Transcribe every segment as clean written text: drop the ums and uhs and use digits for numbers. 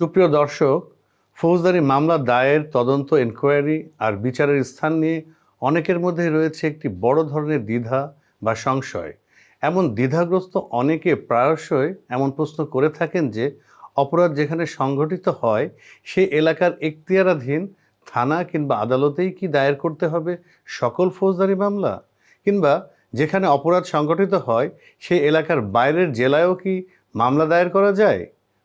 সুপ্রিয় দর্শক, ফৌজদারি মামলা দায়ের, তদন্ত, এনকোয়ারি আর বিচারের স্থান নিয়ে অনেকের মধ্যে রয়েছে একটি বড় ধরনের দ্বিধা বা সংশয়। এমন দ্বিধাগ্রস্ত অনেকে প্রায়শই এমন প্রশ্ন করে থাকেন যে অপরাধ যেখানে সংঘটিত হয় সেই এলাকার এখতিয়ারাধীন থানা কিংবা আদালতেই কি দায়ের করতে হবে সকল ফৌজদারি মামলা, কিংবা যেখানে অপরাধ সংঘটিত হয় সেই এলাকার বাইরের জেলায়ও কি মামলা দায়ের করা যায়।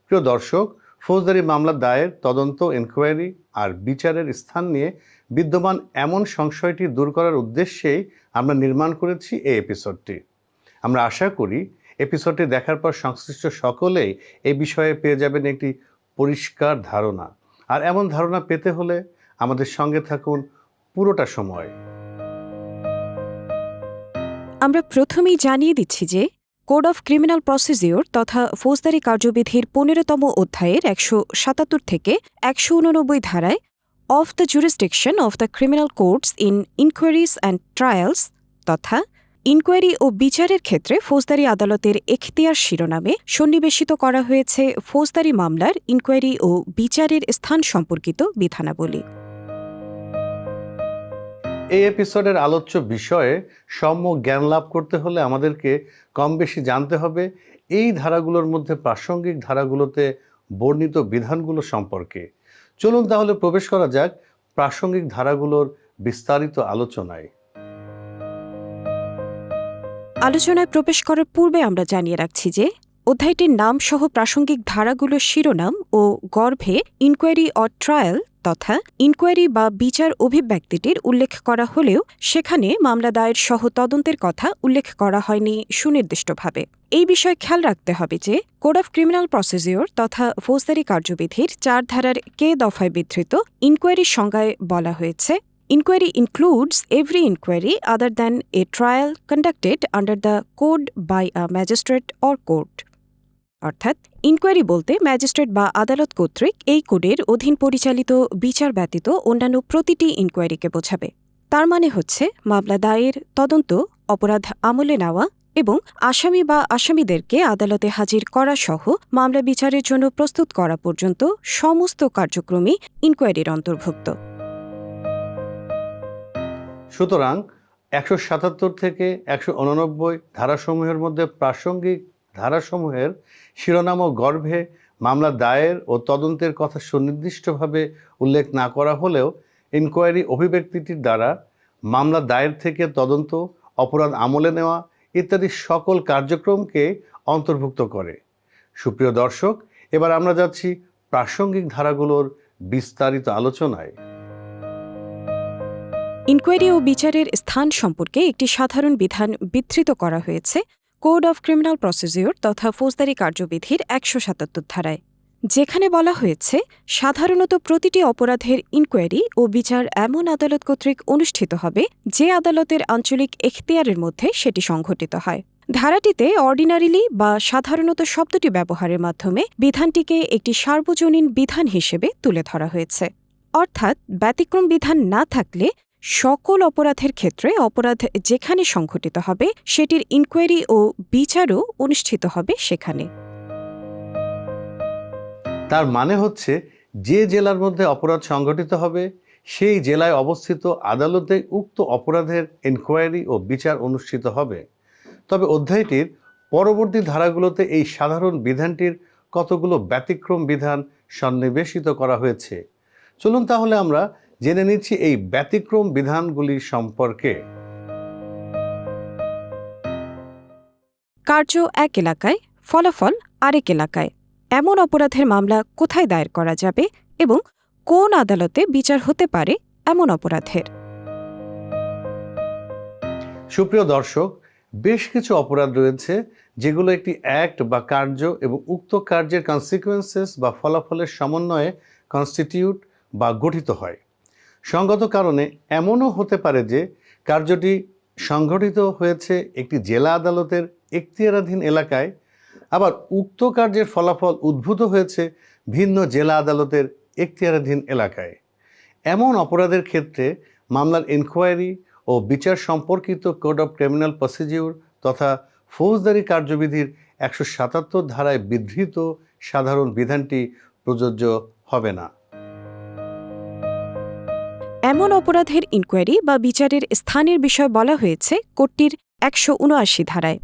প্রিয় দর্শক, ফৌজদারি মামলা দায়ের, তদন্ত, এনকোয়ারি আর বিচারের স্থান নিয়ে বিদ্যমান এমন সংশয়টি দূর করার উদ্দেশ্যেই আমরা নির্মাণ করেছি এই এপিসোডটি। আমরা আশা করি এপিসোডটি দেখার পর সংশ্লিষ্ট সকলেই এই বিষয়ে পেয়ে যাবেন একটি পরিষ্কার ধারণা। আর এমন ধারণা পেতে হলে আমাদের সঙ্গে থাকুন পুরোটা সময়। আমরা প্রথমেই জানিয়ে দিচ্ছি যে কোড অফ ক্রিমিনাল প্রসিডিওর তথা ফৌজদারি কার্যবিধির ১৫তম অধ্যায়ের ১৭৭ থেকে ১৮৯ ধারায় of the jurisdiction of the criminal courts in inquiries and trials তথা ইনকোয়ারি ও বিচারের ক্ষেত্রে ফৌজদারি আদালতের এখতিয়ার শিরোনামে সন্নিবেশিত করা হয়েছে ফৌজদারি মামলার ইনকোয়ারি ও বিচারের স্থান সম্পর্কিত বিধানাবলী। এই এপিসোডের আলোচ্য বিষয়ে সম্যক জ্ঞান লাভ করতে হলে আমাদেরকে কম বেশি জানতে হবে এই ধারাগুলোর মধ্যে প্রাসঙ্গিক ধারাগুলোতে বর্ণিত বিধানগুলো সম্পর্কে। চলুন তাহলে প্রবেশ করা যাক প্রাসঙ্গিক ধারাগুলোর বিস্তারিত আলোচনায়। আলোচনায় প্রবেশ করার পূর্বে আমরা জানিয়ে রাখছি যে অধ্যায়টির নাম সহ প্রাসঙ্গিক ধারাগুলোর শিরোনাম ও গর্ভে ইনকোয়ারি অর ট্রায়াল তথা ইনকোয়ারি বা বিচার অভিব্যক্তিটির উল্লেখ করা হলেও সেখানে মামলা দায়ের সহ তদন্তের কথা উল্লেখ করা হয়নি সুনির্দিষ্টভাবে। এই বিষয়ে খেয়াল রাখতে হবে যে কোড অফ ক্রিমিনাল প্রসিডিওর তথা ফৌজদারি কার্যবিধির ৪ ধারার কে দফায় বিধৃত ইনকোয়ারির সংজ্ঞায় বলা হয়েছে, Inquiry includes every inquiry other than a trial conducted under the code by a magistrate or court. অর্থাৎ ইনকোয়ারি বলতে ম্যাজিস্ট্রেট বা আদালত কর্তৃক এই কোডের অধীন পরিচালিত বিচার ব্যতীত অন্যান্য প্রতিটি ইনকোয়ারিকে বোঝাবে। তার মানে হচ্ছে মামলা দায়ের, তদন্ত, অপরাধ আমলে নেওয়া এবং আসামি বা আসামিদেরকে আদালতে হাজির করা সহ মামলা বিচারের জন্য প্রস্তুত করা পর্যন্ত সমস্ত কার্যক্রমই ইনকোয়ারির অন্তর্ভুক্ত। সুতরাং ১৭৭ থেকে ১৮৯ ধারাসমূহের মধ্যে প্রাসঙ্গিক ধারাসমূহের শিরোনাম ও গর্ভে মামলা দায়ের ও তদন্তের কথা সুনির্দিষ্টভাবে উল্লেখ না করা হলেও ইনকোয়ারি অভিব্যক্তিটির দ্বারা মামলা দায়ের থেকে তদন্ত, অপরাধ আমলে নেওয়া ইত্যাদি সকল কার্যক্রমকে অন্তর্ভুক্ত করে। সুপ্রিয় দর্শক, এবার আমরা যাচ্ছি প্রাসঙ্গিক ধারাগুলোর বিস্তারিত আলোচনায়। ইনকোয়ারি ও বিচারের স্থান সম্পর্কে একটি সাধারণ বিধান বিধৃত করা হয়েছে কোড অফ ক্রিমিনাল প্রসিডিওর তথা ফৌজদারি কার্যবিধির ১৭৭ ধারায়, যেখানে বলা হয়েছে সাধারণত প্রতিটি অপরাধের ইনকোয়ারি ও বিচার এমন আদালত কর্তৃক অনুষ্ঠিত হবে যে আদালতের আঞ্চলিক এখতিয়ারের মধ্যে সেটি সংঘটিত হয়। ধারাটিতে অর্ডিনারিলি বা সাধারণত শব্দটি ব্যবহারের মাধ্যমে বিধানটিকে একটি সার্বজনীন বিধান হিসেবে তুলে ধরা হয়েছে। অর্থাৎ ব্যতিক্রম বিধান না থাকলে সকল অপরাধের ক্ষেত্রে অপরাধ যেখানে সংঘটিত হবে সেটির ইনকোয়ারি ও বিচারও অনুষ্ঠিত হবে সেখানে। তার মানে হচ্ছে যে জেলার মধ্যে অপরাধ সংঘটিত হবে সেই জেলায় অবস্থিত আদালতে উক্ত অপরাধের ইনকোয়ারি ও বিচার অনুষ্ঠিত হবে। তবে অধ্যায়টির পরবর্তী ধারাগুলোতে এই সাধারণ বিধানটির কতগুলো ব্যতিক্রম বিধান সন্নিবেশিত করা হয়েছে। চলুন তাহলে আমরা জেনে নিচ্ছি এই ব্যতিক্রম বিধানগুলি সম্পর্কে। কার্য এক এলাকায়, ফলাফল আরেক এলাকায়, এমন অপরাধের মামলা কোথায় দায়ের করা যাবে এবং কোন আদালতে বিচার হতে পারে এমন অপরাধের। সুপ্রিয় দর্শক, বেশ কিছু অপরাধ রয়েছে যেগুলো একটি অ্যাক্ট বা কার্য এবং উক্ত কার্যের কনসিকুয়েন্সেস বা ফলাফলের সমন্বয়ে কনস্টিটিউট বা গঠিত হয়। সঙ্গত কারণে এমনও হতে পারে যে কার্যটি সংঘটিত হয়েছে একটি জেলা আদালতের এখতিয়ারাধীন এলাকায়, আবার উক্ত কার্যের ফলাফল উদ্ভূত হয়েছে ভিন্ন জেলা আদালতের এখতিয়ারাধীন এলাকায়। এমন অপরাধের ক্ষেত্রে মামলার ইনকোয়ারি ও বিচার সম্পর্কিত কোড অফ ক্রিমিনাল প্রসিডিওর তথা ফৌজদারি কার্যবিধির ১৭৭ ধারায় বিধৃত সাধারণ বিধানটি প্রযোজ্য হবে না। এমন অপরাধের ইনকোয়ারি বা বিচারের স্থানের বিষয় বলা হয়েছে কোডটির ১৭৯ ধারায়,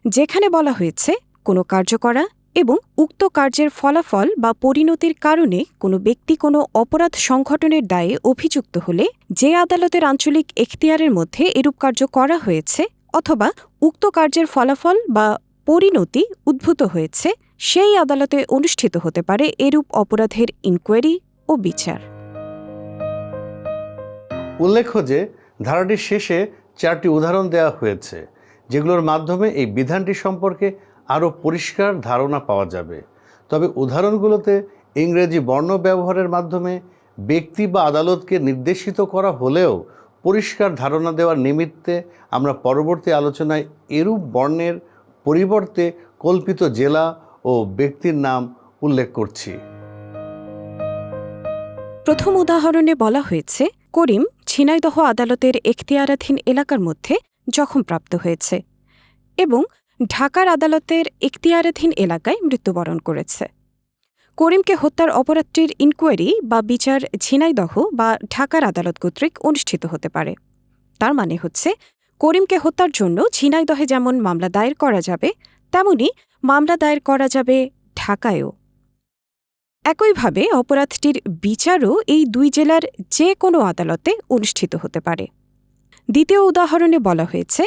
যেখানে বলা হয়েছে কোনো কার্য করা এবং উক্ত কার্যের ফলাফল বা পরিণতির কারণে কোনো ব্যক্তি কোনো অপরাধ সংঘটনের দায়ে অভিযুক্ত হলে যে আদালতের আঞ্চলিক এখতিয়ারের মধ্যে এরূপ কার্য করা হয়েছে অথবা উক্ত কার্যের ফলাফল বা পরিণতি উদ্ভূত হয়েছে সেই আদালতে অনুষ্ঠিত হতে পারে এরূপ অপরাধের ইনকোয়ারি ও বিচার। উল্লেখ্য যে ধারাটির শেষে 4টি উদাহরণ দেওয়া হয়েছে, যেগুলোর মাধ্যমে এই বিধানটি সম্পর্কে আরও পরিষ্কার ধারণা পাওয়া যাবে। তবে উদাহরণগুলোতে ইংরেজি বর্ণ ব্যবহারের মাধ্যমে ব্যক্তি বা আদালতকে নির্দেশিত করা হলেও পরিষ্কার ধারণা দেওয়ার নিমিত্তে আমরা পরবর্তী আলোচনায় এরূপ বর্ণের পরিবর্তে কল্পিত জেলা ও ব্যক্তির নাম উল্লেখ করছি। প্রথম উদাহরণে বলা হয়েছে করিম ঝিনাইদহ আদালতের এখতিয়ারাধীন এলাকার মধ্যে জখমপ্রাপ্ত হয়েছে এবং ঢাকার আদালতের এখতিয়ারাধীন এলাকায় মৃত্যুবরণ করেছে। করিমকে হত্যার অপরাধটির ইনকোয়ারি বা বিচার ঝিনাইদহ বা ঢাকার আদালত কর্তৃক অনুষ্ঠিত হতে পারে। তার মানে হচ্ছে করিমকে হত্যার জন্য ঝিনাইদহে যেমন মামলা দায়ের করা যাবে, তেমনি মামলা দায়ের করা যাবে ঢাকায়ও। একইভাবে অপরাধটির বিচারও এই দুই জেলার যে কোনো আদালতে অনুষ্ঠিত হতে পারে। দ্বিতীয় উদাহরণে বলা হয়েছে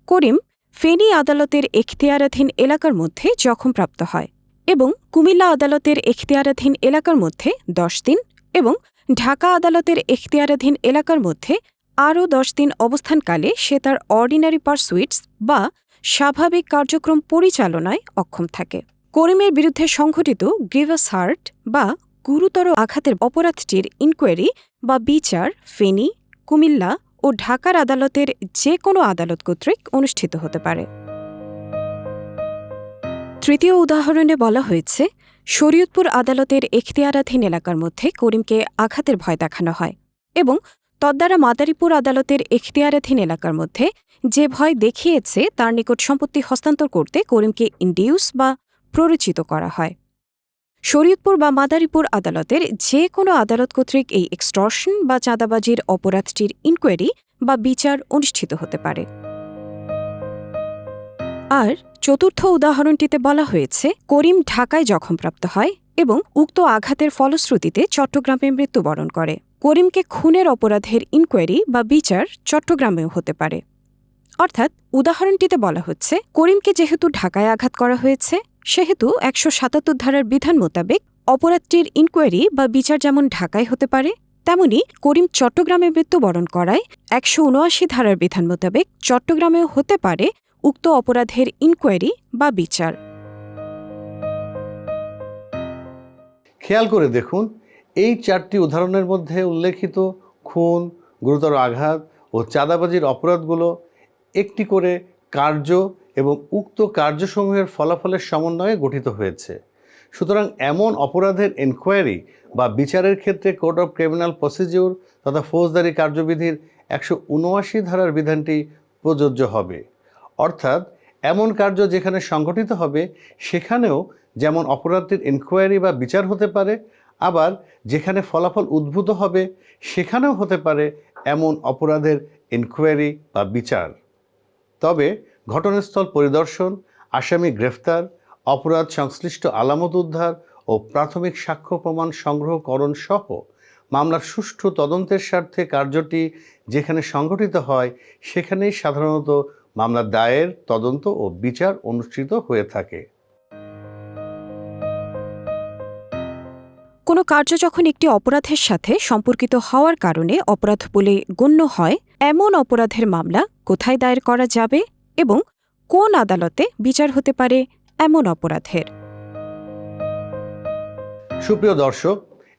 করিম ফেনী আদালতের এখতিয়ারাধীন এলাকার মধ্যে জখমপ্রাপ্ত হয় এবং কুমিল্লা আদালতের এখতিয়ারাধীন এলাকার মধ্যে 10 দিন এবং ঢাকা আদালতের এখতিয়ারাধীন এলাকার মধ্যে আরও 10 দিন অবস্থানকালে সে তার অর্ডিনারি পারসুইটস বা স্বাভাবিক কার্যক্রম পরিচালনায় অক্ষম থাকে। করিমের বিরুদ্ধে সংঘটিত গ্রিভাস হার্ট বা গুরুতর আঘাতের অপরাধটির ইনকোয়ারি বা বিচার ফেনী, কুমিল্লা ও ঢাকার আদালতের যে কোনো আদালত কর্তৃক অনুষ্ঠিত হতে পারে। তৃতীয় উদাহরণে বলা হয়েছে শরীয়তপুর আদালতের এখতিয়ারাধীন এলাকার মধ্যে করিমকে আঘাতের ভয় দেখানো হয় এবং তদ্বারা মাদারীপুর আদালতের এখতিয়ারাধীন এলাকার মধ্যে যে ভয় দেখিয়েছে তার নিকট সম্পত্তি হস্তান্তর করতে করিমকে ইনডিউস বা প্ররোচিত করা হয়। শরীয়তপুর বা মাদারীপুর আদালতের যে কোনো আদালত কর্তৃক এই এক্সটর্শন বা চাঁদাবাজির অপরাধটির ইনকোয়ারি বা বিচার অনুষ্ঠিত হতে পারে। আর চতুর্থ উদাহরণটিতে বলা হয়েছে করিম ঢাকায় জখমপ্রাপ্ত হয় এবং উক্ত আঘাতের ফলশ্রুতিতে চট্টগ্রামে মৃত্যুবরণ করে। করিমকে খুনের অপরাধের ইনকোয়ারি বা বিচার চট্টগ্রামেও হতে পারে। অর্থাৎ উদাহরণটিতে বলা হচ্ছে করিমকে যেহেতু ঢাকায় আঘাত করা হয়েছে সেহেতু ১৭৭ ধারার বিধান মোতাবেক অপরাধটির ইনকোয়ারি বা বিচার যেমন ঢাকায় হতে পারে, তেমনি করিম চট্টগ্রামে মৃত্যুবরণ করায় ১৭৯ ধারার বিধান মোতাবেক চট্টগ্রামেও হতে পারে উক্ত অপরাধের ইনকোয়ারি বা বিচার। খেয়াল করে দেখুন, এই 4টি উদাহরণের মধ্যে উল্লেখিত খুন, গুরুতর আঘাত ও চাঁদাবাজির অপরাধগুলো একটি করে কার্য এবং উক্ত কার্যসমূহের ফলাফলের সমন্বয়ে গঠিত হয়েছে। সুতরাং এমন অপরাধের এনকোয়ারি বা বিচারের ক্ষেত্রে কোড অফ ক্রিমিনাল প্রসিডিউর তথা ফৌজদারি কার্যবিধির ১৭৯ ধারার বিধানটি প্রযোজ্য হবে। অর্থাৎ এমন কার্য যেখানে সংঘটিত হবে সেখানেও যেমন অপরাধটির এনকোয়ারি বা বিচার হতে পারে, আবার যেখানে ফলাফল উদ্ভূত হবে সেখানেও হতে পারে এমন অপরাধের এনকোয়ারি বা বিচার। তবে ঘটনাস্থল পরিদর্শন, আসামি গ্রেফতার, অপরাধ সংশ্লিষ্ট আলামত উদ্ধার ও প্রাথমিক সাক্ষ্য প্রমাণ সংগ্রহকরণ সহ মামলার সুষ্ঠু তদন্তের স্বার্থে কার্যটি যেখানে সংঘটিত হয় সেখানেই সাধারণত মামলা দায়ের, তদন্ত ও বিচার অনুষ্ঠিত হয়ে থাকে। কোনো কার্য যখন একটি অপরাধের সাথে সম্পর্কিত হওয়ার কারণে অপরাধ বলে গণ্য হয়, এমন অপরাধের মামলা কোথায় দায়ের করা যাবে এবং কোন আদালতে বিচার হতে পারে এমন অপরাধের। সুপ্রিয় দর্শক,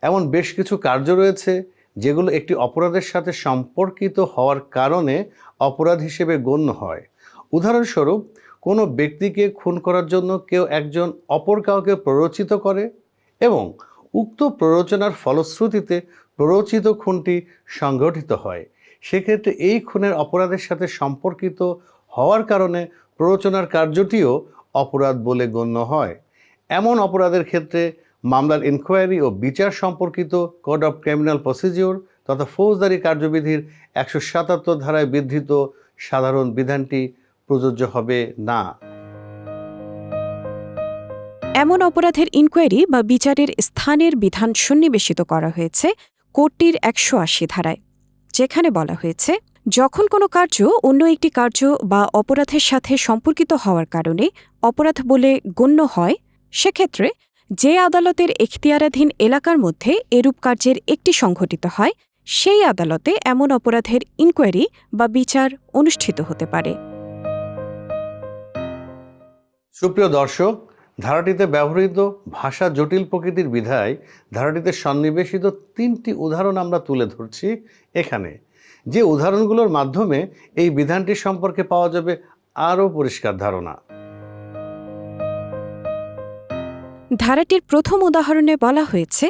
এমন বেশ কিছু কার্য রয়েছে যেগুলো একটি অপরাধের সাথে সম্পর্কিত হওয়ার কারণে অপরাধ হিসেবে গণ্য হয়। উদাহরণস্বরূপ, কোনো ব্যক্তিকে খুন করার জন্য কেউ একজন অপর কাউকে প্ররোচিত করে এবং উক্ত প্ররোচনার ফলশ্রুতিতে প্ররোচিত খুনটি সংঘটিত হয়। সেক্ষেত্রে এই খুনের অপরাধের সাথে সম্পর্কিত হওয়ার কারণে প্ররোচনার কার্যটিও অপরাধ বলে গণ্য হয়। এমন অপরাধের ক্ষেত্রে মামলার ইনকোয়ারি ও বিচার সম্পর্কিত কোড অফ ক্রিমিনাল প্রসিডিওর তথা ফৌজদারি কার্যবিধির 177 ধারায় বিধৃত সাধারণ বিধানটি প্রযোজ্য হবে না। এমন অপরাধের ইনকোয়ারি বা বিচারের স্থানের বিধান সন্নিবেশিত করা হয়েছে কোডটির 180 ধারায়, যেখানে বলা হয়েছে যখন কোনো কার্য অন্য একটি কার্য বা অপরাধের সাথে সম্পর্কিত হওয়ার কারণে অপরাধ বলে গণ্য হয়, সেক্ষেত্রে যে আদালতের এখতিয়ারাধীন এলাকার মধ্যে এরূপ কার্যের একটি সংঘটিত হয়, সেই আদালতে এমন অপরাধের ইনকোয়ারি বা বিচার অনুষ্ঠিত হতে পারে। সুপ্রিয় দর্শক, ধারাটিতে ব্যবহৃত ভাষা জটিল প্রকৃতির বিধায় ধারাটিতে সন্নিবেশিত 3টি উদাহরণ আমরা তুলে ধরছি এখানে, যে উদাহরণগুলোর মাধ্যমে এই বিধানটি সম্পর্কে পাওয়া যাবে আরও পরিষ্কার ধারণা। ধারাটির প্রথম উদাহরণে বলা হয়েছে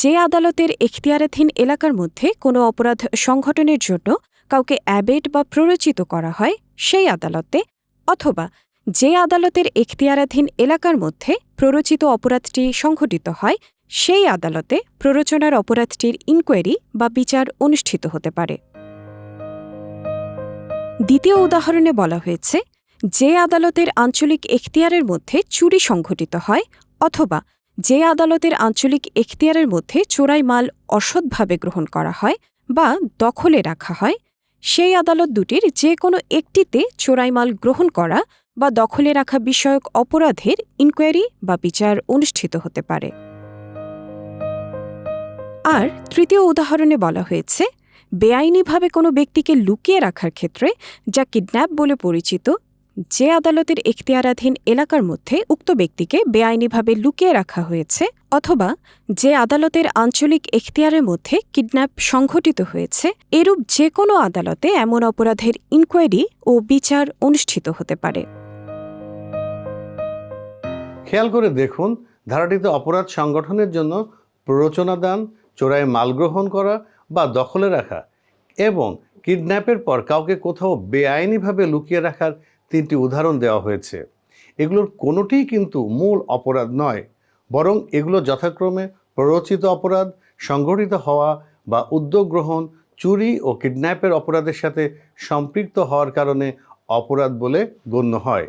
যে আদালতের এখতিয়ারাধীন এলাকার মধ্যে কোনো অপরাধ সংঘটনের জন্য কাউকে অ্যাবেট বা প্ররোচিত করা হয় সেই আদালতে, অথবা যে আদালতের এখতিয়ারাধীন এলাকার মধ্যে প্ররোচিত অপরাধটি সংঘটিত হয় সেই আদালতে প্ররোচনার অপরাধটির ইনকোয়ারি বা বিচার অনুষ্ঠিত হতে পারে। দ্বিতীয় উদাহরণে বলা হয়েছে যে আদালতের আঞ্চলিক এখতিয়ারের মধ্যে চুরি সংঘটিত হয়, অথবা যে আদালতের আঞ্চলিক এখতিয়ারের মধ্যে চোরাই মাল অসৎভাবে গ্রহণ করা হয় বা দখলে রাখা হয়, সেই আদালত দুটির যে কোনো একটিতে চোরাই মাল গ্রহণ করা বা দখলে রাখা বিষয়ক অপরাধের ইনকোয়ারি বা বিচার অনুষ্ঠিত হতে পারে। আর তৃতীয় উদাহরণে বলা হয়েছে বেআইনিভাবে কোনো ব্যক্তিকে লুকিয়ে রাখার ক্ষেত্রে, যা কিডন্যাপ বলে পরিচিত, যে আদালতের এখতিয়ারাধীন এলাকার মধ্যে উক্ত ব্যক্তিকে বেআইনিভাবে লুকিয়ে রাখা হয়েছে, অথবা যে আদালতের আঞ্চলিক এখতিয়ারের মধ্যে কিডন্যাপ সংঘটিত হয়েছে, এরূপ যে কোনো আদালতে এমন অপরাধের ইনকোয়ারি ও বিচার অনুষ্ঠিত হতে পারে। খেয়াল করে দেখুন, ধারাটিতে অপরাধ সংগঠনের জন্য প্ররোচনা দান, চোরাই মাল গ্রহণ করা বা দখলে রাখা এবং কিডন্যাপের পর কাউকে কোথাও বেআইনিভাবে লুকিয়ে রাখার 3টি উদাহরণ দেওয়া হয়েছে। এগুলোর কোনোটিই কিন্তু মূল অপরাধ নয়, বরং এগুলো যথাক্রমে প্ররোচিত অপরাধ, সংঘটিত হওয়া বা উদ্যোগ গ্রহণ, চুরি ও কিডন্যাপের অপরাধের সাথে সম্পৃক্ত হওয়ার কারণে অপরাধ বলে গণ্য হয়।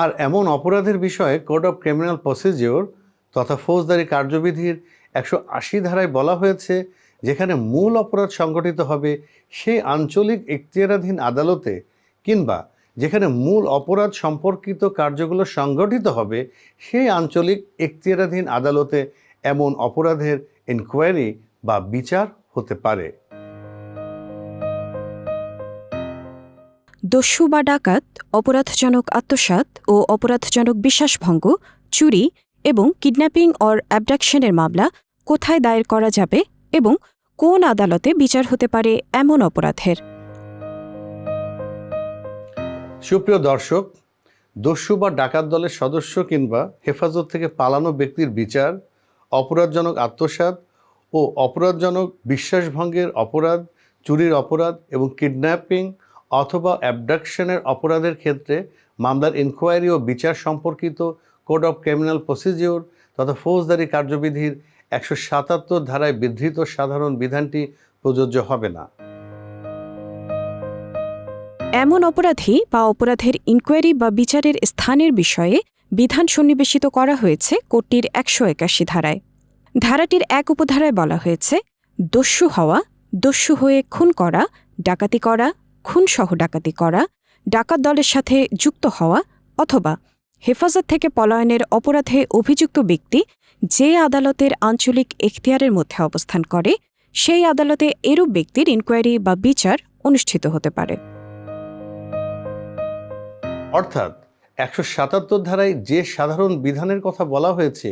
আর এমন অপরাধের বিষয়ে কোড অফ ক্রিমিনাল প্রসিডিওর তথা ফৌজদারি কার্যবিধির 180 ধারায় বলা হয়েছে, যেখানে মূল অপরাধ সংঘটিত হবে সেই আঞ্চলিক এখতিয়ারাধীন আদালতে, কিংবা যেখানে মূল অপরাধ সম্পর্কিত কার্যগুলো সংঘটিত হবে সেই আঞ্চলিক এখতিয়ারাধীন আদালতে এমন অপরাধের ইনকোয়ারি বা বিচার হতে পারে। দস্যু বা ডাকাত, অপরাধজনক আত্মসাৎ ও অপরাধজনক বিশ্বাসভঙ্গ, চুরি এবং কিডন্যাপিং অর অ্যাবডাকশনের মামলা কোথায় দায়ের করা যাবে এবং কোন আদালতে বিচার হতে পারে এমন অপরাধের? সুপ্রিয় দর্শক, দস্যু বা ডাকাত দলের সদস্য কিংবা হেফাজত থেকে পালানো ব্যক্তির বিচার, অপরাধজনক আত্মসাৎ ও অপরাধজনক বিশ্বাসভঙ্গের অপরাধ, চুরির অপরাধ এবং কিডন্যাপিং অথবা অ্যাবডাকশনের অপরাধের ক্ষেত্রে মামলার ইনকোয়ারি ও বিচার সম্পর্কিত কোড অফ ক্রিমিনাল প্রসিডিওর তথা ফৌজদারি কার্যবিধির 177 ধারায় বিধৃত সাধারণ বিধানটি প্রযোজ্য হবে না। এমন অপরাধী বা অপরাধের ইনকোয়ারি বা বিচারের স্থানের বিষয়ে বিধান সন্নিবেশিত করা হয়েছে কোডটির 181 ধারায়। ধারাটির 1 উপধারায় বলা হয়েছে দস্যু হওয়া, দস্যু হয়ে খুন করা, ডাকাতি করা, খুনসহ ডাকাতি করা, ডাকাত দলের সাথে যুক্ত হওয়া অথবা হেফাজত থেকে পলায়নের অপরাধে অভিযুক্ত ব্যক্তি যে আদালতের আঞ্চলিক এখতিয়ারের মধ্যে অবস্থান করে সেই আদালতে এরূপ ব্যক্তির ইনকোয়ারি বা বিচার অনুষ্ঠিত হতে পারে। অর্থাৎ 177 ধারায় যে সাধারণ বিধানের কথা বলা হয়েছে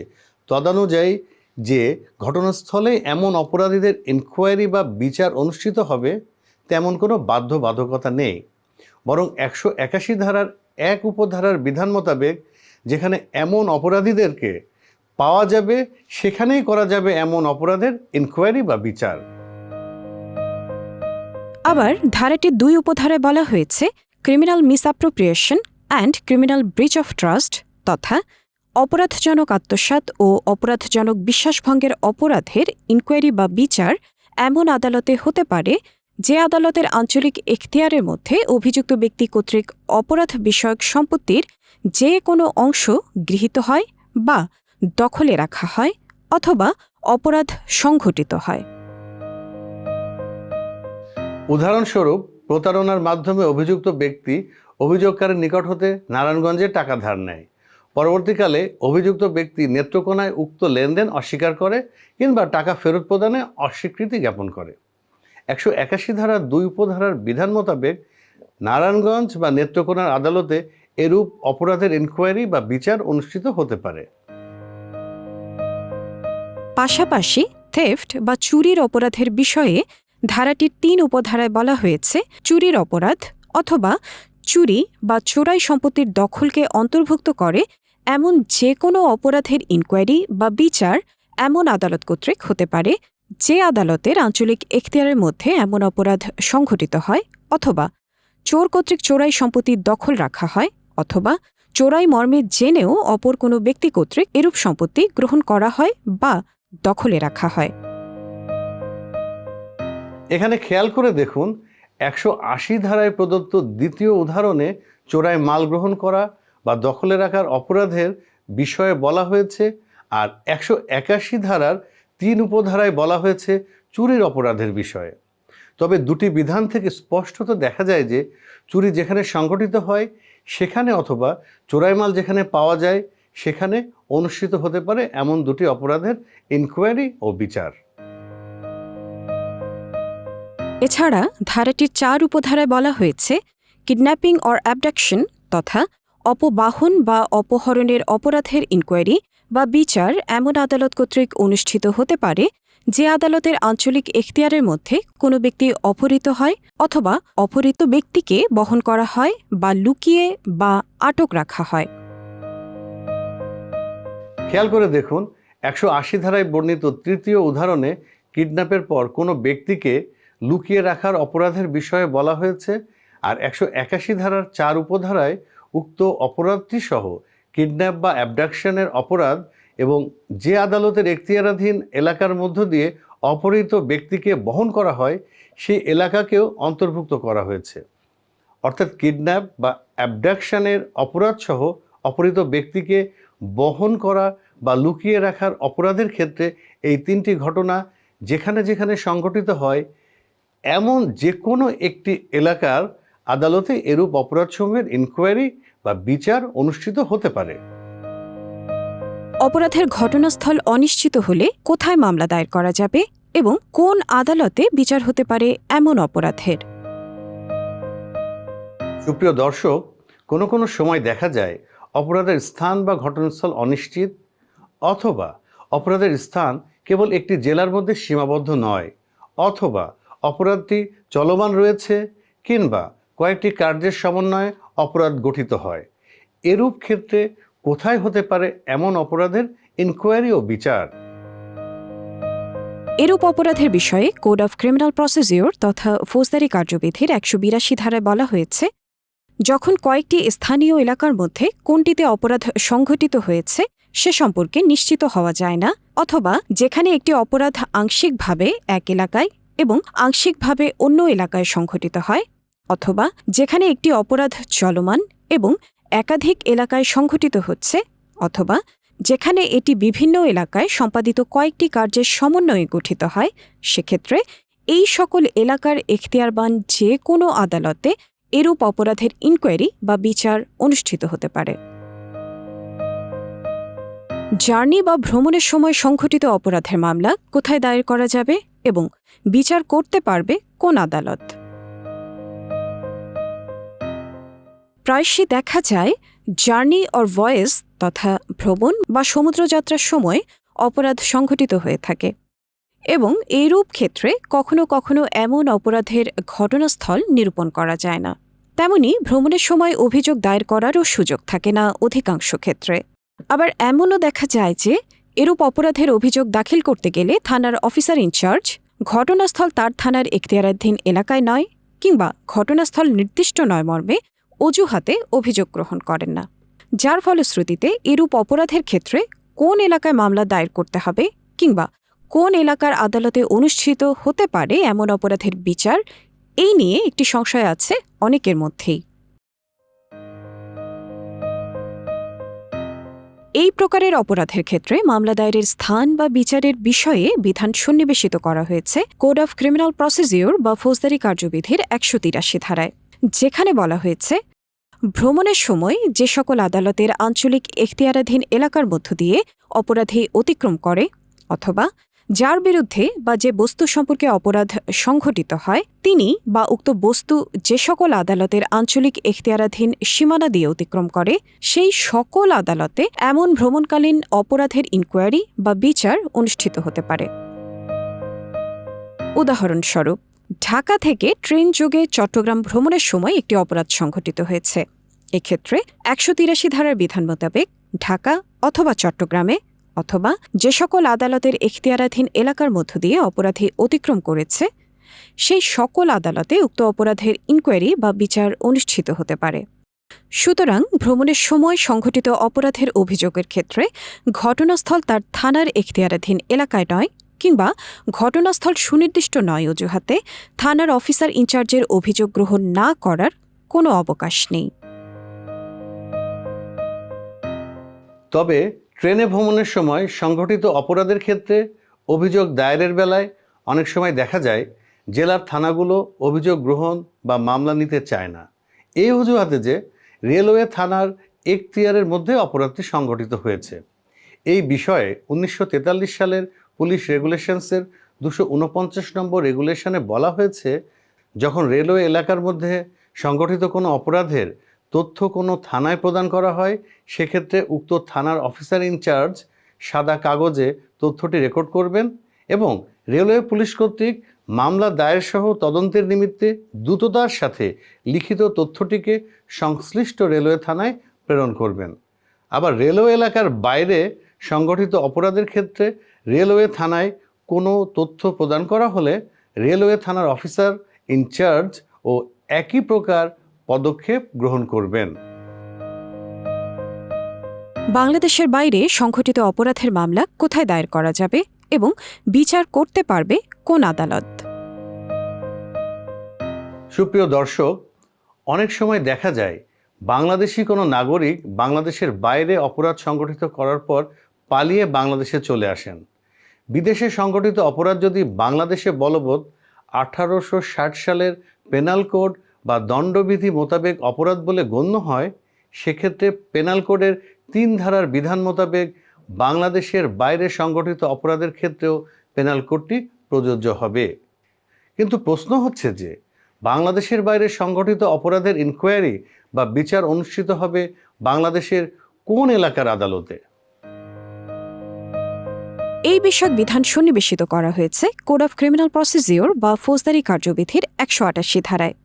তদানুযায়ী যে ঘটনাস্থলে এমন অপরাধীদের ইনকোয়ারি বা বিচার অনুষ্ঠিত হবে তেমন কোনো বাধ্যবাধকতা নেই, বরং 181 ধারার 1 উপধারার বিধান মোতাবেক যেখানে এমন অপরাধীদেরকে পাওয়া যাবে সেখানেই করা যাবে এমন অপরাধের ইনকোয়ারি বা বিচার। আবার ধারাটির 2 উপধারায় বলা হয়েছে criminal misappropriation and criminal breach of trust তথা অপরাধজনক আত্মসাৎ ও অপরাধজনক বিশ্বাসভঙ্গের অপরাধের ইনকোয়ারি বা বিচার এমন আদালতে হতে পারে যে আদালতের আঞ্চলিক এখতিয়ারের মধ্যে অভিযুক্ত ব্যক্তি কর্তৃক অপরাধ বিষয়ক সম্পত্তির যে কোনো অংশ গৃহীত হয় বা দখলে রাখা হয় অথবা অপরাধ সংঘটিত হয়। উদাহরণস্বরূপ, প্রতারণার মাধ্যমে অভিযুক্ত ব্যক্তি অভিযোগকারীর নিকট হতে নারায়ণগঞ্জে টাকা ধার নেয়। পরবর্তীকালে অভিযুক্ত ব্যক্তি নেত্রকোনায় উক্ত লেনদেন অস্বীকার করে কিংবা টাকা ফেরত প্রদানে অস্বীকৃতি জ্ঞাপন করে। 181 ধারা 2 উপধারার বিধান মোতাবেক নারায়ণগঞ্জ বা নেত্রকোনার আদালতে এরূপ অপরাধের ইনকোয়ারি বা বিচার অনুষ্ঠিত হতে পারে। পাশাপাশি থেফট বা চুরির অপরাধের বিষয়ে ধারাটির 3 উপধারায় বলা হয়েছে, চুরির অপরাধ অথবা চুরি বা চোরাই সম্পত্তির দখলকে অন্তর্ভুক্ত করে এমন যে কোনো অপরাধের ইনকোয়ারি বা বিচার এমন আদালত কর্তৃক হতে পারে যে আদালতের আঞ্চলিক এখতিয়ারের মধ্যে এমন অপরাধ সংঘটিত হয় অথবা চোর কর্তৃক চোরাই সম্পত্তির দখল রাখা হয় অথবা চোরাই মর্মে জেনেও অপর কোনো ব্যক্তি কর্তৃক এরূপ সম্পত্তি গ্রহণ করা হয় বা দখলে রাখা হয়। এখানে খেয়াল করে দেখুন, 180 ধারায় প্রদত্ত দ্বিতীয় উদাহরণে চোরাই মাল গ্রহণ করা বা দখলে রাখার অপরাধের বিষয়ে বলা হয়েছে, আর 181 ধারার 3 উপধারায় বলা হয়েছে চুরির অপরাধের বিষয়ে। তবে দুটি বিধান থেকে স্পষ্টত দেখা যায় যে চুরি যেখানে সংঘটিত হয় সেখানে অথবা চোরাই মাল যেখানে পাওয়া যায় সেখানে অনুষ্ঠিত হতে পারে এমন দুটি অপরাধের ইনকোয়ারি ও বিচার। এছাড়া ধারাটির 4 উপধারায় বলা হয়েছে কিডন্যাপিং অর অ্যাবডাকশন তথা অপবাহন বা অপহরণের অপরাধের ইনকোয়ারি বা বিচার এমন আদালত কর্তৃক অনুষ্ঠিত হতে পারে যে আদালতের আঞ্চলিক এখতিয়ারের মধ্যে কোনো ব্যক্তি অপহৃত হয় অথবা অপহৃত ব্যক্তিকে বহন করা হয় বা লুকিয়ে বা আটক রাখা হয়। খেয়াল করে দেখুন, 180 ধারায় বর্ণিত তৃতীয় উদাহরণে কিডন্যাপের পর কোনো ব্যক্তিকে লুকিয়ে রাখার অপরাধের বিষয়ে বলা হয়েছে, আর 181 ধারার 4 উপধারায় উক্ত অপরাধটি সহ কিডন্যাপ বা অ্যাবডাকশনের অপরাধ এবং যে আদালতের এখতিয়ারাধীন এলাকার মধ্য দিয়ে অপহৃত ব্যক্তিকে বহন করা হয় সেই এলাকাকেও অন্তর্ভুক্ত করা হয়েছে। অর্থাৎ কিডন্যাপ বা অ্যাবডাকশনের অপরাধ সহ অপহৃত ব্যক্তিকে বহন করা বা লুকিয়ে রাখার অপরাধের ক্ষেত্রে এই 3টি ঘটনা যেখানে যেখানে সংঘটিত হয় এমন যে কোনো একটি এলাকার আদালতে এরূপ অপরাধসমূহের ইনকোয়ারি বা বিচার অনুষ্ঠিত হতে পারে। অপরাধের ঘটনাস্থল অনিশ্চিত হলে কোথায় মামলা দায়ের করা যাবে এবং কোন আদালতে বিচার হতে পারে এমন অপরাধের? সুপ্রিয় দর্শক, কোনো কোনো সময় দেখা যায় অপরাধের স্থান বা ঘটনাস্থল অনিশ্চিত অথবা অপরাধের স্থান কেবল একটি জেলার মধ্যে সীমাবদ্ধ নয় অথবা অপরাধটি চলমান রয়েছে কিংবা কয়েকটি কার্যের সমন্বয়ে অপরাধ গঠিত হয়। এরূপ ক্ষেত্রে কোথায় হতে পারে এমন অপরাধের ইনকোয়ারি ও বিচার? এরূপ অপরাধের বিষয়ে কোড অফ ক্রিমিনাল প্রসিডিওর তথা ফৌজদারি কার্যবিধির 182 ধারায় বলা হয়েছে, যখন কয়েকটি স্থানীয় এলাকার মধ্যে কোনটিতে অপরাধ সংঘটিত হয়েছে সে সম্পর্কে নিশ্চিত হওয়া যায় না অথবা যেখানে একটি অপরাধ আংশিকভাবে এক এলাকায় এবং আংশিকভাবে অন্য এলাকায় সংঘটিত হয় অথবা যেখানে একটি অপরাধ চলমান এবং একাধিক এলাকায় সংঘটিত হচ্ছে অথবা যেখানে এটি বিভিন্ন এলাকায় সম্পাদিত কয়েকটি কার্যের সমন্বয়ে গঠিত হয়, সেক্ষেত্রে এই সকল এলাকার এখতিয়ারবান যে কোনো আদালতে এরূপ অপরাধের ইনকোয়ারি বা বিচার অনুষ্ঠিত হতে পারে। জার্নি বা ভ্রমণের সময় সংঘটিত অপরাধের মামলা কোথায় দায়ের করা যাবে এবং বিচার করতে পারবে কোন আদালত? প্রায়শই দেখা যায় জার্নি অর ভয়েস তথা ভ্রমণ বা সমুদ্রযাত্রার সময় অপরাধ সংঘটিত হয়ে থাকে এবং এইরূপ ক্ষেত্রে কখনো কখনো এমন অপরাধের ঘটনাস্থল নিরূপণ করা যায় না। তেমনি ভ্রমণের সময় অভিযোগ দায়ের করারও সুযোগ থাকে না অধিকাংশ ক্ষেত্রে। আবার এমনও দেখা যায় যে এরূপ অপরাধের অভিযোগ দাখিল করতে গেলে থানার অফিসার ইনচার্জ ঘটনাস্থল তার থানার এখতিয়ারাধীন এলাকায় নয় কিংবা ঘটনাস্থল নির্দিষ্ট নয় মর্মে অজুহাতে অভিযোগ গ্রহণ করেন না। যার ফলশ্রুতিতে এরূপ অপরাধের ক্ষেত্রে কোন এলাকায় মামলা দায়ের করতে হবে কিংবা কোন এলাকার আদালতে অনুষ্ঠিত হতে পারে এমন অপরাধের বিচার, এই নিয়ে একটি সংশয় আছে অনেকের মধ্যেই। এই প্রকারের অপরাধের ক্ষেত্রে মামলা দায়েরের স্থান বা বিচারের বিষয়ে বিধান সন্নিবেশিত করা হয়েছে কোড অফ ক্রিমিনাল প্রসিডিউর বা ফৌজদারি কার্যবিধির ১৮৩ ধারায়, যেখানে বলা হয়েছে ভ্রমণের সময় যে সকল আদালতের আঞ্চলিক এখতিয়ারাধীন এলাকার মধ্য দিয়ে অপরাধী অতিক্রম করে অথবা যার বিরুদ্ধে বা যে বস্তু সম্পর্কে অপরাধ সংঘটিত হয় তিনি বা উক্ত বস্তু যে সকল আদালতের আঞ্চলিক এখতিয়ারাধীন সীমানা দিয়ে অতিক্রম করে সেই সকল আদালতে এমন ভ্রমণকালীন অপরাধের ইনকোয়ারি বা বিচার অনুষ্ঠিত হতে পারে। উদাহরণস্বরূপ, ঢাকা থেকে ট্রেন যোগে চট্টগ্রাম ভ্রমণের সময় একটি অপরাধ সংঘটিত হয়েছে। এক্ষেত্রে ১৮৩ ধারার বিধান মোতাবেক ঢাকা অথবা চট্টগ্রামে অথবা যে সকল আদালতের এখতিয়ারাধীন এলাকার মধ্য দিয়ে অপরাধী অতিক্রম করেছে সেই সকল আদালতে উক্ত অপরাধের ইনকোয়ারি বা বিচার অনুষ্ঠিত হতে পারে। সুতরাং ভ্রমণের সময় সংঘটিত অপরাধের অভিযোগের ক্ষেত্রে ঘটনাস্থল তার থানার এখতিয়ারাধীন এলাকায় নয় কিংবা ঘটনাস্থল সুনির্দিষ্ট নয় অজুহাতে থানার অফিসার ইনচার্জের অভিযোগ গ্রহণ না করার কোনো অবকাশ নেই। তবে ট্রেনে ভ্রমণের সময় সংঘটিত অপরাধের ক্ষেত্রে অভিযোগ দায়েরের বেলায় অনেক সময় দেখা যায় জেলার থানাগুলো অভিযোগ গ্রহণ বা মামলা নিতে চায় না, এই অজুহাতে যে রেলওয়ে থানার এখতিয়ারের মধ্যে অপরাধটি সংঘটিত হয়েছে। এই বিষয়ে ১৯৪৩ সালের পুলিশ রেগুলেশনসের ২৪৯ নম্বর রেগুলেশনে বলা হয়েছে, যখন রেলওয়ে এলাকার মধ্যে সংঘটিত কোনো অপরাধের তথ্য কোনো থানায় প্রদান করা হয় সেক্ষেত্রে উক্ত থানার অফিসার ইনচার্জ সাদা কাগজে তথ্যটি রেকর্ড করবেন এবং রেলওয়ে পুলিশ কর্তৃক মামলা দায়ের সহ তদন্তের নিমিত্তে দ্রুততার সাথে লিখিত তথ্যটিকে সংশ্লিষ্ট রেলওয়ে থানায় প্রেরণ করবেন। আবার রেলওয়ে এলাকার বাইরে সংগঠিত অপরাধের ক্ষেত্রে রেলওয়ে থানায় কোনো তথ্য প্রদান করা হলে রেলওয়ে থানার অফিসার ইনচার্জ ও একই প্রকার পদক্ষেপ গ্রহণ করবেন। বাংলাদেশের বাইরে সংঘটিত অপরাধের মামলা কোথায় দায়ের করা যাবে এবং বিচার করতে পারবে কোন আদালত? সুপ্রিয় দর্শক, অনেক সময় দেখা যায় বাংলাদেশি কোনো নাগরিক বাংলাদেশের বাইরে অপরাধ সংগঠিত করার পর পালিয়ে বাংলাদেশে চলে আসেন। বিদেশে সংগঠিত অপরাধ যদি বাংলাদেশে বলবৎ ১৮৬০ সালের পেনাল কোড বা দণ্ডবিধি মোতাবেক অপরাধ বলে গণ্য হয়, সেক্ষেত্রে পেনাল কোডের ৩ ধারার বিধান মোতাবেক বাংলাদেশের বাইরে সংগঠিত অপরাধের ক্ষেত্রেও পেনাল কোডটি প্রযোজ্য হবে। কিন্তু প্রশ্ন হচ্ছে যে বাংলাদেশের বাইরে সংগঠিত অপরাধের ইনকোয়ারি বা বিচার অনুষ্ঠিত হবে বাংলাদেশের কোন এলাকার আদালতে? এই বিষয়ক বিধান সন্নিবেশিত করা হয়েছে কোড অফ ক্রিমিনাল প্রসিডিউর বা ফৌজদারি কার্যবিধির ১৮৮ ধারায়,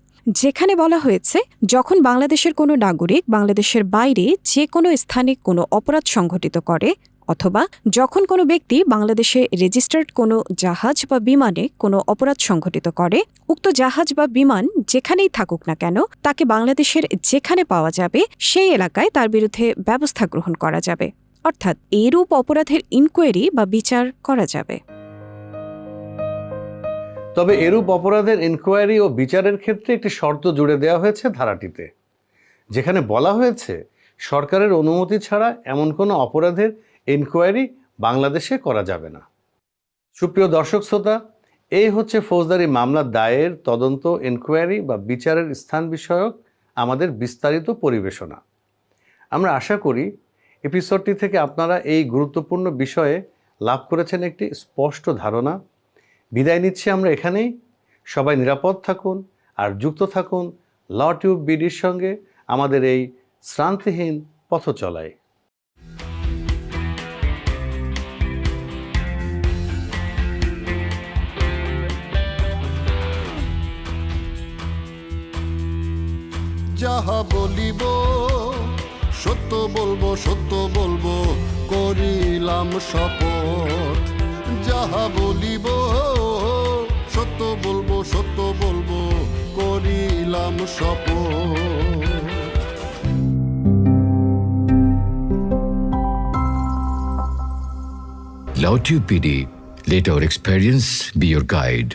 যেখানে বলা হয়েছে যখন বাংলাদেশের কোনো নাগরিক বাংলাদেশের বাইরে যে কোনো স্থানে কোনো অপরাধ সংঘটিত করে অথবা যখন কোনো ব্যক্তি বাংলাদেশে রেজিস্টার্ড কোনো জাহাজ বা বিমানে কোনো অপরাধ সংঘটিত করে, উক্ত জাহাজ বা বিমান যেখানেই থাকুক না কেন তাকে বাংলাদেশের যেখানে পাওয়া যাবে সেই এলাকায় তার বিরুদ্ধে ব্যবস্থা গ্রহণ করা যাবে, অর্থাৎ এরূপ অপরাধের ইনকোয়ারি বা বিচার করা যাবে। তবে এরূপ অপরাধের ইনকোয়ারি ও বিচারের ক্ষেত্রে একটি শর্ত জুড়ে দেওয়া হয়েছে ধারাটিতে, যেখানে বলা হয়েছে সরকারের অনুমতি ছাড়া এমন কোনো অপরাধের ইনকোয়ারি বাংলাদেশে করা যাবে না। সুপ্রিয় দর্শক শ্রোতা, এই হচ্ছে ফৌজদারি মামলা দায়ের, তদন্ত, ইনকোয়ারি বা বিচারের স্থান বিষয়ক আমাদের বিস্তারিত পরিবেশনা। আমরা আশা করি এপিসোডটি থেকে আপনারা এই গুরুত্বপূর্ণ বিষয়ে লাভ করেছেন একটি স্পষ্ট ধারণা। বিদায় নিচ্ছি আমরা এখানেই। সবাই নিরাপদ থাকুন আর যুক্ত থাকুন ল টিউব বিডির সঙ্গে আমাদের এই শ্রান্তিহীন পথ চলায়। যাহা বলিব সত্য বলবো, সত্য বলবো, করিলাম শপথ। যাহা বলিব সত্য বলবো, সত্য বলবো, করিলাম শপথ। Law Tube PD, let our experience be your guide.